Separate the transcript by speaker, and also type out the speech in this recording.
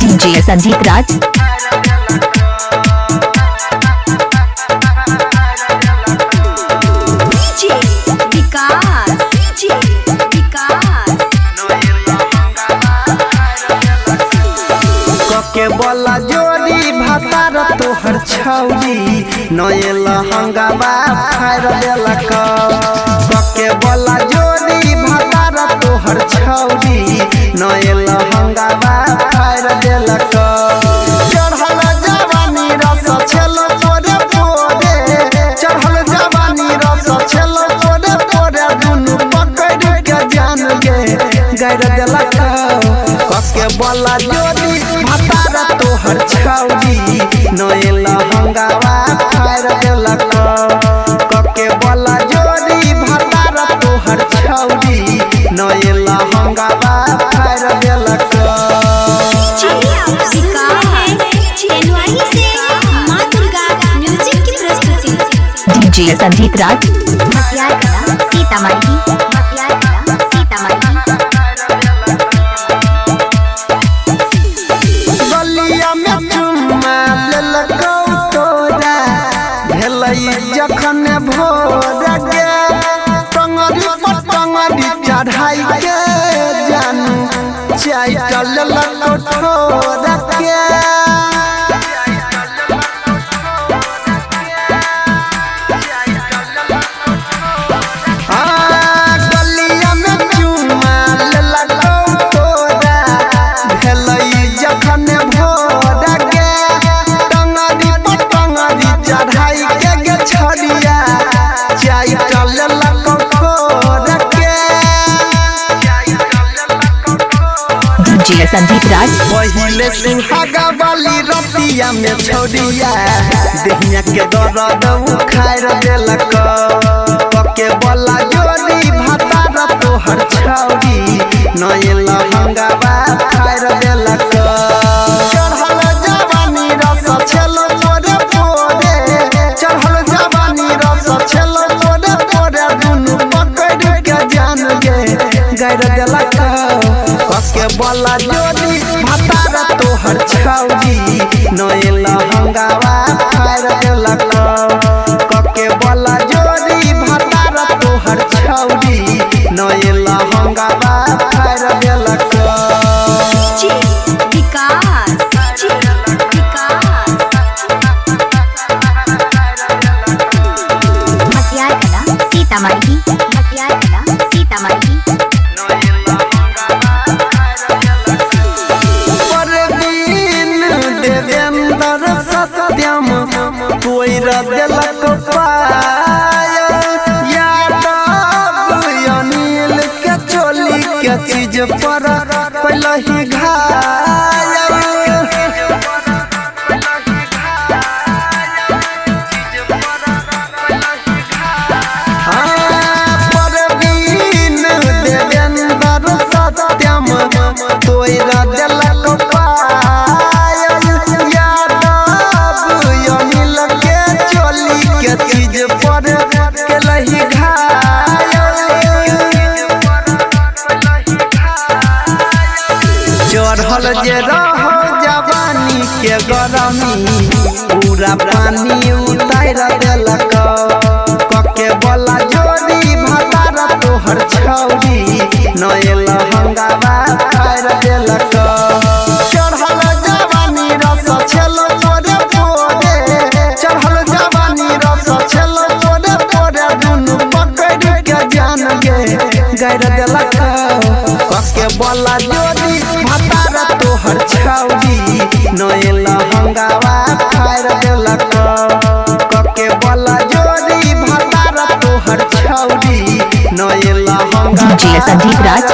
Speaker 1: DJ Sandeep राज।
Speaker 2: के बोला जोड़ी भातार तोहर छौरी नए लहंगावा फाड़ देलक। के बोला जोड़ी भातार तोहर छौरी नए लहंगावा फाड़ देलक। चढ़ल जवानी रस छेलो तोरे पोरे, चढ़ल जवानी रस छेलो तोरे पोरे, दुनु पकड़ के जान गे गैर देलक। के बोला जोड़ी भातार तोहर छौरी नए लहंगावा फाड़ देलक। के बोला जोड़ी भातार तोहर छौरी नए लहंगावा फाड़ देलक।
Speaker 1: डीजे संदीप राज। सीतामढ़ी।
Speaker 2: जखन भोर गे टंगरी पर टंगरी चढ़ाई के जानू चाइटल लकोठोर के। गलिया में चुमा लेलको तोरा भेलई जखन भोर गे टंगरी पर टंगरी चढ़ाई के छड़िया चाइटल लकोठोर के।
Speaker 1: डीजे संदीप राज।
Speaker 2: पहिले सुहागा वाली रतिया में छोड़िया देहिया के दर्द उखाड़ देलक। के बोला जोड़ी भातार तोहर छौरी नए लहंगावा फाड़ देलक। चढ़ल जवानी रस छेलो तोरे पोरे, चढ़ल जवानी रस छेलो तोरे पोरे, दुनु पकड़ के जान गे गैर देलक। के बोला जोड़ी भातार तोहर छौरी नए लहंगावा फाड़ देलक। के बोला जोड़ी भातार तोहर छौरी नए लहंगावा फाड़ देलक।
Speaker 1: सीतामढ़ी।
Speaker 2: सत्यम कोई देलक पाय यादव अनिल के चोली के चीज पर पहले घायल। परवीन देवेंद्र सत्यम तोय देलक चीज पर केलही घायल। चढ़ल जे रहो जवानी के गरमी पूरा पानी उतार देलक। के बोला जोड़ी भातार तोहर छौरी नए लहंगावा फाड़ देलक। चढ़ल जवानी रस छेलो तोरे पोरे, चढ़ल जवानी रस छेलो तोरे पोरे, दुनु पकड़ के जान गे गैर देलक। के बोला जोड़ी भातार तोहर छौरी नए लहंगावा फाड़ देलक। के बोला जोड़ी भातार तोहर छौरी नए लहंगावा
Speaker 1: डीजे संदीप राज।